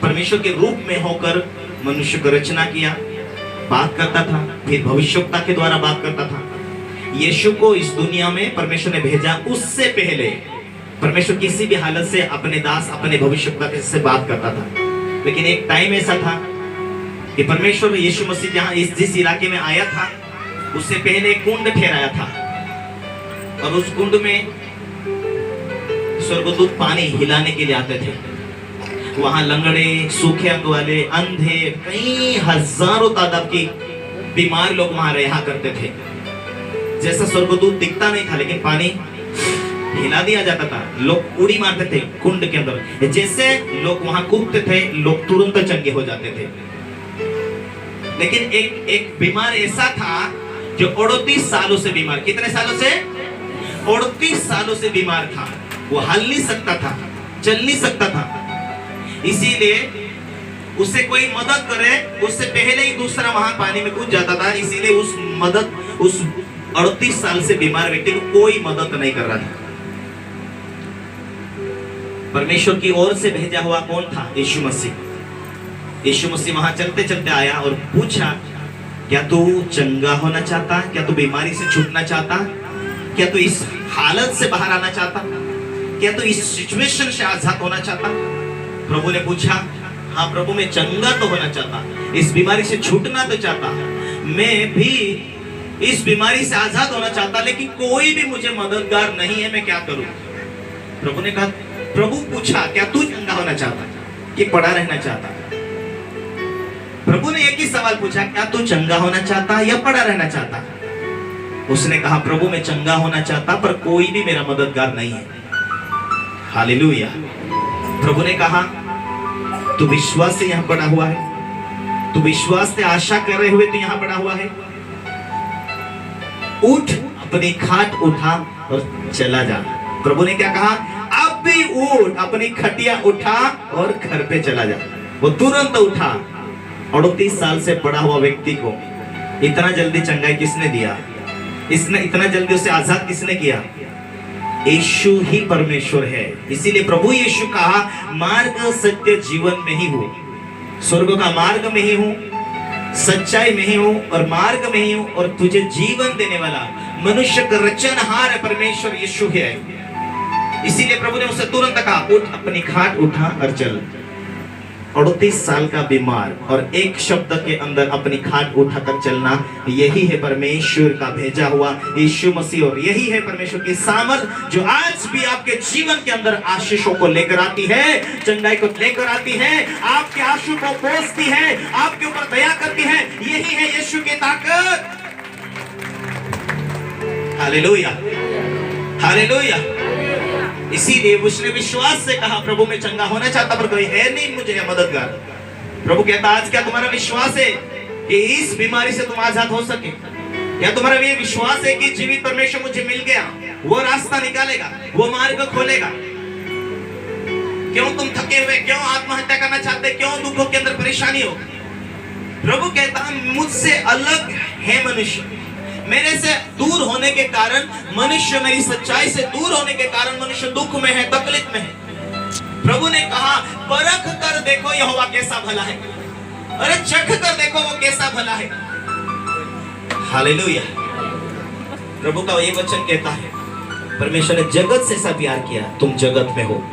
परमेश्वर के रूप में होकर मनुष्य को रचना किया, बात करता था, फिर भविष्यवक्ता के द्वारा बात करता था। यीशु को इस दुनिया में परमेश्वर ने भेजा, उससे पहले परमेश्वर किसी भी हालत से अपने दास, अपने भविष्यवक्ता से बात करता था। लेकिन एक टाइम ऐसा था कि परमेश्वर यीशु मसीह जहां जिस इलाके में आया था, उससे पहले एक कुंड ठहराया था, और उस कुंड में स्वर्गदूत पानी हिलाने के लिए आते थे। वहां लंगड़े, सूखे अंग वाले, अंधे, कई हजारों तादाद की बीमार लोग वहां रहा करते थे। जैसा स्वर्गदूत दिखता नहीं था, लेकिन पानी हिला दिया जाता था, लोग उड़ी मारते थे कुंड के अंदर। जैसे लोग वहां कूदते थे, लोग तुरंत चंगे हो जाते थे। लेकिन एक बीमार ऐसा था जो 38 सालों से बीमार, कितने सालों से? 38 सालों से बीमार था। वो हल नहीं सकता था, चल नहीं सकता था। इसीलिए उसे कोई मदद करे, उससे पहले ही दूसरा वहां पानी में कूद जाता था। इसीलिए उस 38 साल से बीमार व्यक्ति को कोई मदद नहीं कर रहा था। परमेश्वर की ओर से भेजा हुआ कौन था? यीशु मसीह। यीशु मसीह वहां चलते चलते आया और पूछा, क्या तू चंगा होना चाहता? क्या तू बीमारी से छूटना चाहता? क्या तू इस हालत से बाहर आना चाहता? क्या तू इस सिचुएशन से आजाद होना चाहता? प्रभु ने पूछा, हाँ प्रभु, मैं चंगा तो होना चाहता, इस बीमारी से छूटना तो चाहता, मैं भी इस बीमारी से आजाद होना चाहता, लेकिन कोई भी मुझे मददगार नहीं है, मैं क्या करूं? प्रभु ने कहा, प्रभु पूछा, क्या तू चंगा होना चाहता कि पड़ा रहना चाहता? प्रभु ने एक ही सवाल पूछा, क्या तू चंगा होना चाहता या पड़ा रहना चाहता? उसने कहा, प्रभु मैं चंगा होना चाहता, पर कोई भी मेरा मददगार नहीं है। हालेलुया। प्रभु ने कहा, तू विश्वास से यहाँ पड़ा हुआ है, तू विश्वास से आशा कर रहे हुए तू यहाँ पड़ा हुआ है, उठ, अपनी खाट उठा और चला जा। प्रभु ने क्या कहा? अब भी उठ, अपनी खटिया उठा और घर पे चला जा। वो तुरंत उठा। 38 साल से पड़ा हुआ व्यक्ति को इतना जल्दी चंगाई किसने दिया? इसने इतना जल्दी उसे आजाद किसने किया? यीशु ही परमेश्वर है। इसीलिए प्रभु यीशु कहा, मार्ग सत्य जीवन में ही हूँ, स्वर्ग का मार्ग में ही हूँ, सच्चाई में ही हूँ और मार्ग में ही हूँ, और तुझे जीवन देने वाला मनुष्य का रचनहार परमेश्वर यीशु है। इसीलिए प्रभु ने उसे तुरंत कहा, उठ, अपनी खाट उठा और चल। 38 साल का बीमार और एक शब्द के अंदर अपनी खाट उठाकर चलना, यही है परमेश्वर का भेजा हुआ यीशु मसीह, और यही है परमेश्वर की सामर्थ जो आज भी आपके जीवन के अंदर आशीषों को लेकर आती है, चंगाई को लेकर आती है, आपके आंसू को पोंछती है, आपके ऊपर दया करती है। यही है यीशु की ताकत। Hallelujah, hallelujah. इसीलिए उसने विश्वास से कहा, प्रभु मैं चंगा होना चाहता, पर कोई है नहीं मुझे मददगार। प्रभु कहता, आज क्या तुम्हारा विश्वास है कि इस बीमारी से तुम आजाद हो सके? क्या तुम्हारा ये विश्वास है कि जीवित परमेश्वर मुझे मिल गया, वो रास्ता निकालेगा, वो मार्ग खोलेगा? क्यों तुम थके हुए, क्यों आत्महत्या करना चाहते, क्यों दुखों के अंदर परेशानी हो? प्रभु कहता, मुझसे अलग है मनुष्य, मेरे से दूर होने के कारण मनुष्य, मेरी सच्चाई से दूर होने के कारण मनुष्य दुख में है, तकलीफ में है। प्रभु ने कहा, परख कर देखो यहोवा कैसा भला है, अरे चख कर देखो वो कैसा भला है। हालेलुया। प्रभु का ये वचन कहता है, परमेश्वर ने जगत से ऐसा प्यार किया, तुम जगत में हो।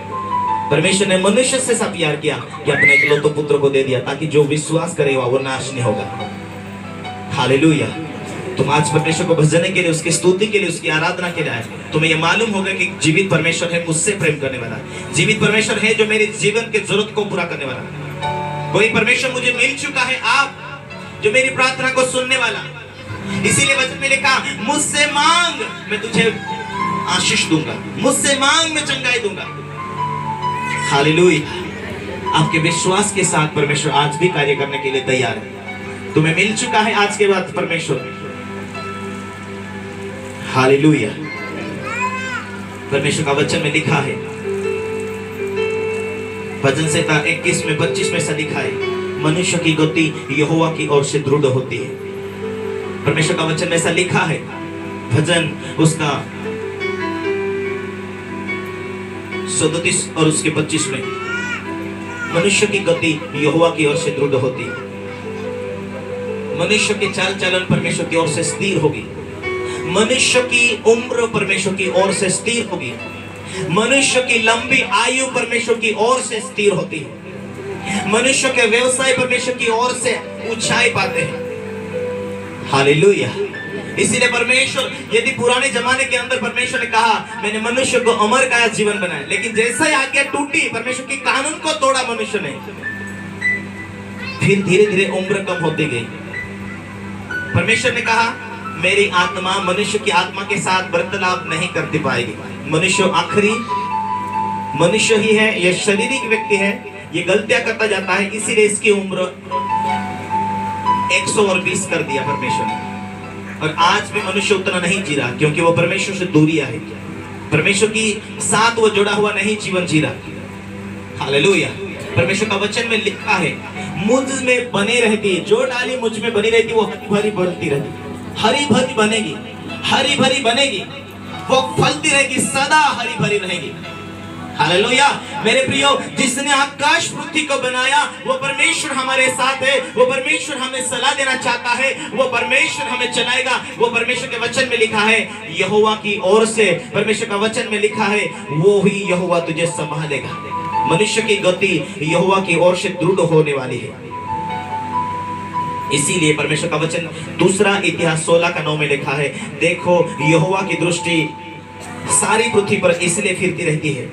परमेश्वर ने मनुष्य से ऐसा प्यार किया कि अपने इकलौते पुत्र को दे दिया, ताकि जो विश्वास करेगा वो नाश नहीं होगा। हालेलुया। तुम आज परमेश्वर को भजने के लिए, उसकी स्तुति के लिए, उसकी आराधना के लिए आए, तुम्हें ये मालूम होगा कि जीवित परमेश्वर है, मुझसे प्रेम करने वाला, जीवित परमेश्वर है जो मेरे जीवन के जरूरत को पूरा करने वाला। कोई परमेश्वर मुझे मिल चुका है, आप जो मेरी प्रार्थना को सुनने वाला। इसीलिए वचन में लिखा, मुझसे मांग मैं तुझे आशीष दूंगा, मुझसे मांग मैं चंगाई दूंगा। हालेलुया। आपके विश्वास के साथ परमेश्वर आज भी कार्य करने के लिए तैयार है। तुम्हें मिल चुका है आज के बाद परमेश्वर। हालेलुया। परमेश्वर का वचन में लिखा है, भजन संहिता 21 में 25 में ऐसा लिखा है, मनुष्य की गति यहोवा की ओर से दृढ़ होती है। परमेश्वर का वचन में ऐसा लिखा है, भजन उसका 37 और उसके 25 में, मनुष्य की गति यहोवा की ओर से दृढ़ होती है। मनुष्य के चाल चलन परमेश्वर की ओर से स्थिर होगी। मनुष्य की उम्र परमेश्वर की ओर से स्थिर होगी। मनुष्य की लंबी आयु परमेश्वर की ओर से स्थिर होती है। मनुष्य के व्यवसाय परमेश्वर की ओर से ऊंचाई पाते हैं। हालेलुया। इसीलिए परमेश्वर, यदि पुराने जमाने के अंदर परमेश्वर ने कहा मैंने मनुष्य को अमर का जीवन बनाया, लेकिन जैसा ही आज्ञा टूटी, परमेश्वर की कानून को तोड़ा मनुष्य ने, फिर धीरे धीरे उम्र कम होती गई। परमेश्वर ने कहा मेरी आत्मा मनुष्य की आत्मा के साथ वार्तालाप नहीं करती पाएगी। मनुष्य आखिरी मनुष्य ही है, यह शारीरिक व्यक्ति है, ये गलतियां करता जाता है, इसीलिए इसकी उम्र 120 कर दिया परमेश्वर ने। और आज भी मनुष्य उतना नहीं जी रहा, क्योंकि वो परमेश्वर से दूरी है। परमेश्वर की साथ वो जुड़ा हुआ नहीं जीवन जी रहा। हालेलुया। परमेश्वर का वचन में लिखा है मुझ में बने रहती, जो डाली मुझ में बनी रहती वो हरी भरी बढ़ती रहती, हरी भरी बनेगी, हरी भरी बनेगी, वो फलती रहेगी, सदा हरी भरी रहेगी। हालेलुया। मेरे प्रियो, जिसने आकाश पृथ्वी को बनाया वो परमेश्वर हमारे साथ है। वो परमेश्वर हमें सलाह देना चाहता है, वो परमेश्वर हमें चलाएगा। वो परमेश्वर के वचन में लिखा है यहोवा की ओर से, परमेश्वर का वचन में लिखा है वो ही यहोवा तुझे संभालेगा। मनुष्य की गति यहोवा की ओर से दृढ़ होने वाली है। इसीलिए परमेश्वर का वचन दूसरा इतिहास 16:9 में लिखा है, देखो यहोवा की दृष्टि सारी पृथ्वी पर इसलिए फिरती रहती है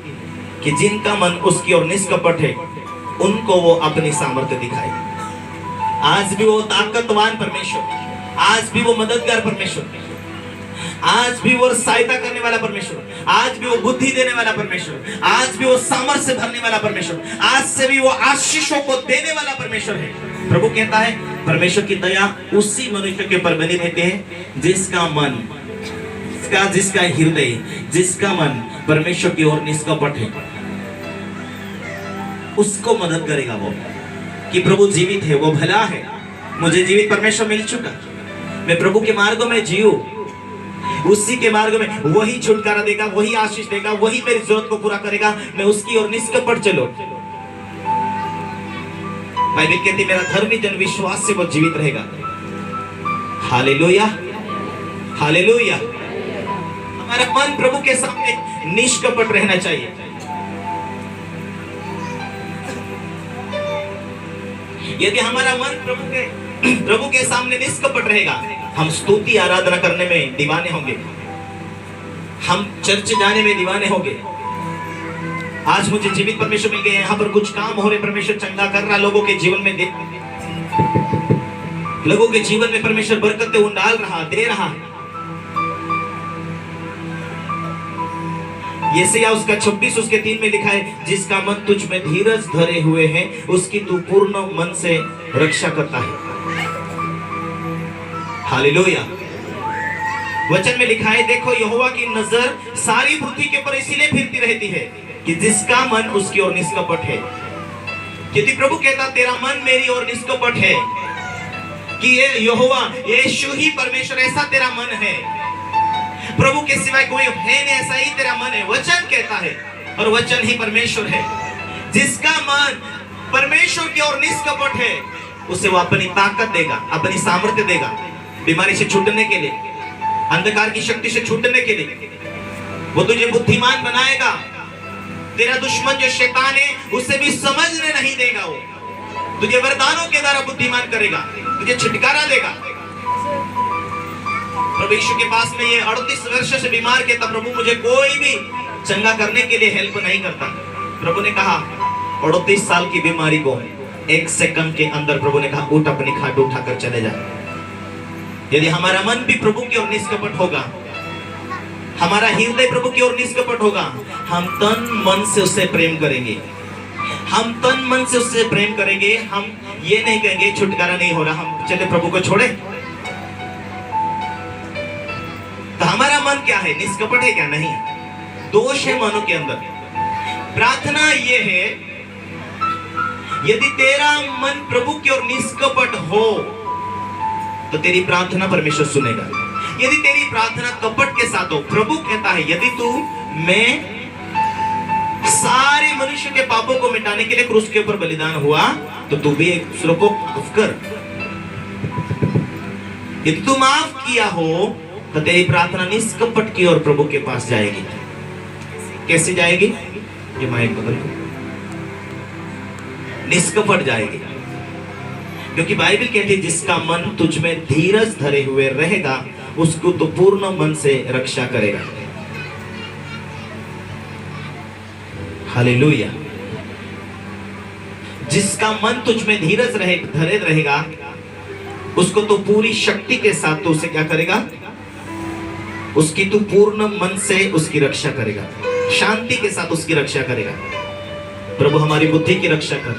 कि जिनका मन उसकी ओर निष्कपट है उनको वो अपनी सामर्थ्य दिखाए। आज भी वो ताकतवान परमेश्वर, आज भी वो मददगार परमेश्वर, आज भी वो सहायता करने वाला परमेश्वर, आज भी वो बुद्धि देने वाला परमेश्वर, आज भी वो सामर्थ्य भरने वाला परमेश्वर, आज से भी वो आशीषों को देने वाला परमेश्वर है। प्रभु कहता है परमेश्वर की दया उसी मनुष्य के ऊपर बनी रहती है जिसका मन, जिसका हृदय, जिसका मन परमेश्वर की ओर निष्कपट है। उसको मदद करेगा वो कि प्रभु जीवित है, वो भला है, मुझे जीवित परमेश्वर मिल चुका, मैं प्रभु के मार्गों में जीऊं, उसी के मार्ग में वही छुटकारा देगा, वही आशीष देगा, वही मेरी जरूरत को पूरा करेगा। मैं उसकी ओर निष्कपट चलो। बाइबल कहती मेरा धर्मी जन विश्वास से वो जीवित रहेगा। Hallelujah, hallelujah. हमारा मन प्रभु के सामने निष्कपट रहना चाहिए। यदि हमारा मन प्रभु के सामने निष्कपट रहेगा, हम स्तुति आराधना करने में दीवाने होंगे, हम चर्च जाने में दीवाने होंगे। आज मुझे जीवित परमेश्वर मिल गए, यहाँ पर कुछ काम हो रहे, परमेश्वर चंगा कर रहा, लोगों के जीवन में लोगों के जीवन में परमेश्वर बरकतें उंडाल रहा, दे रहा। यशायाह उसका 26 उसके 3 में लिखा है जिसका मन तुझ में धीरज धरे हुए है उसकी तू पूर्ण मन से रक्षा करता है। हालेलुया। वचन में लिखा है देखो यहोवा की नजर सारी पृथ्वी के ऊपर इसीलिए फिरती रहती है कि जिसका मन उसकी ओर निष्कपट है। यदि प्रभु कहता तेरा मन मेरी ओर निष्कपट है, कि ये यहोवा यीशु ही परमेश्वर, ऐसा तेरा मन है, प्रभु के सिवाय कोई है नहीं, ऐसा ही तेरा मन है। वचन कहता है और वचन ही परमेश्वर है। जिसका मन परमेश्वर की ओर निष्कपट है उसे वो अपनी ताकत देगा, अपनी सामर्थ्य देगा, बीमारी से छूटने के लिए, अंधकार की शक्ति से छूटने के लिए। वो तुझे बुद्धिमान बनाएगा। तेरा दुश्मन जो शैतान है उसे भी समझने नहीं देगा। वो तुझे वरदानों के द्वारा बुद्धिमान करेगा, तुझे छुटकारा देगा। प्रभु यीशु के पास में ये 38 वर्ष से बीमार के, तब प्रभु मुझे कोई भी चंगा करने के लिए हेल्प नहीं करता। प्रभु ने कहा 38 साल की बीमारी को 1 सेकंड के अंदर प्रभु ने कहा उठ, अपनी खाट उठाकर चले जा। यदि हमारा मन भी प्रभु की ओर निष्कपट होगा, हमारा हृदय प्रभु की ओर निष्कपट होगा, हम तन मन से उससे प्रेम करेंगे, हम तन मन से उससे प्रेम करेंगे। हम ये नहीं कहेंगे छुटकारा नहीं हो रहा, हम चले प्रभु को छोड़े। तो हमारा मन क्या है, निष्कपट है क्या? नहीं, दोष है मनों के अंदर। प्रार्थना ये है यदि तेरा मन प्रभु की ओर निष्कपट हो तो तेरी प्रार्थना परमेश्वर सुनेगा। यदि तेरी प्रार्थना कपट के साथ हो, प्रभु कहता है यदि तू मैं सारे मनुष्य के पापों को मिटाने के लिए क्रूस के ऊपर बलिदान हुआ, तो तू भी एक दूसरे को माफ कर। यदि तू माफ किया हो तो तेरी प्रार्थना निष्कपट की ओर प्रभु के पास जाएगी। कैसे जाएगी? ये माइक बदल, निष्कपट जाएगी। क्योंकि बाइबल कहती है जिसका मन तुझ में धीरज धरे हुए रहेगा उसको तो पूर्ण मन से रक्षा करेगा। हालेलुया। जिसका मन तुझ में धीरज धरे रहेगा उसको तो पूरी शक्ति के साथ तो उसे क्या करेगा? उसकी तू पूर्ण मन से उसकी रक्षा करेगा, शांति के साथ उसकी रक्षा करेगा। प्रभु हमारी बुद्धि की रक्षा कर,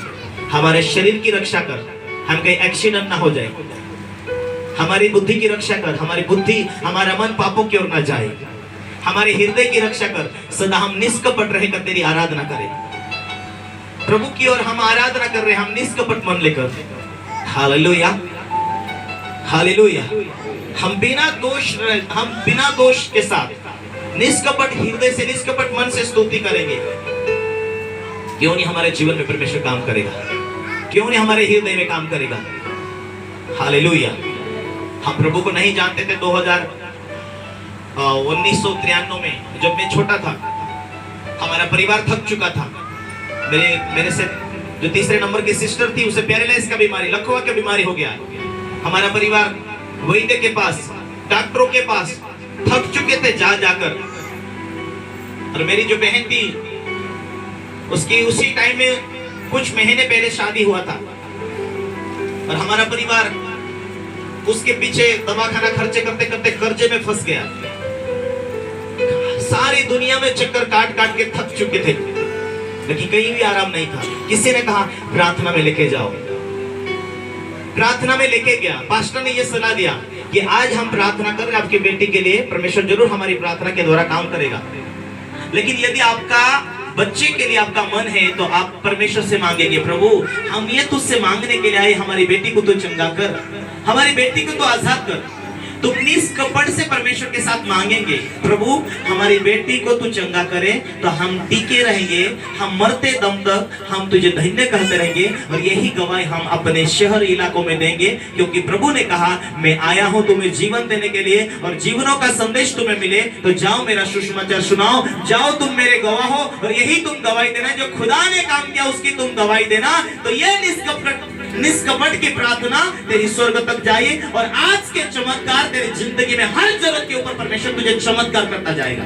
हमारे शरीर की रक्षा कर, हम कहीं एक्सीडेंट ना हो जाए। हमारी बुद्धि की रक्षा कर, हमारी बुद्धि हमारा मन पापों की ओर ना जाए। हमारे हृदय की रक्षा कर, सदा हम निष्कपट रहकर तेरी आराधना करें। प्रभु की ओर हम आराधना कर रहे हैं, हम निष्कपट मन लेकर। Hallelujah, hallelujah. हम बिना दोष के साथ निष्कपट हृदय से, निष्कपट मन से स्तुति करेंगे। क्यों नहीं हमारे जीवन में परमेश्वर काम करेगा? क्यों नहीं हमारे हृदय में काम करेगा? हालेलुया। हम प्रभु को नहीं जानते थे 1993 में, जब मैं छोटा था। हमारा परिवार थक चुका था। मेरे से जो तीसरे नंबर की सिस्टर थी उसे पैरालाइज का बीमारी, लकवा की बीमारी हो गया। हमारा परिवार वैद्य के पास, डॉक्टरों के पास थक चुके थे जा जाकर। और मेरी जो बहन थी उसकी उसी टाइम में कुछ महीने पहले शादी हुआ था और हमारा परिवार उसके पीछे दवाखाना खर्चे करते करते कर्जे में फंस गया। सारी दुनिया में चक्कर काट काट के थक चुके थे, लेकिन कहीं भी आराम नहीं था। किसी ने कहा प्रार्थना में लेके जाओ। प्रार्थना में लेके गया। पास्टर ने यह सलाह दिया कि आज हम प्रार्थना कर रहे हैं आपकी बेटी के लिए, परमेश्वर जरूर हमारी प्रार्थना के द्वारा काम करेगा। लेकिन यदि आपका बच्चे के लिए आपका मन है तो आप परमेश्वर से मांगेंगे, प्रभु हम ये तुझसे मांगने के लिए आए, हमारी बेटी को तो चंगा कर, हमारी बेटी को तो आजाद कर। तुम निष्कपट से परमेश्वर के साथ मांगेंगे, प्रभु हमारी बेटी को तू चंगा करे, तो हम टिके रहेंगे, हम मरते दम तक हम तुझे धन्य कहते रहेंगे। और यही गवाही हम अपने शहर इलाकों में देंगे, क्योंकि प्रभु ने कहा मैं आया हूं तुम्हें जीवन देने के लिए, और जीवनों का संदेश तुम्हें मिले तो जाओ मेरा सुसमाचार सुनाओ, जाओ तुम मेरे गवाह हो। और यही तुम गवाही देना, जो खुदा ने काम किया उसकी तुम गवाही देना। तो यह निष्कपट की प्रार्थना तेरी स्वर्ग तक जाए, और आज के चमत्कार तेरी जिंदगी में हर जरूरत के ऊपर परमेश्वर तुझे चमत्कार करता जाएगा।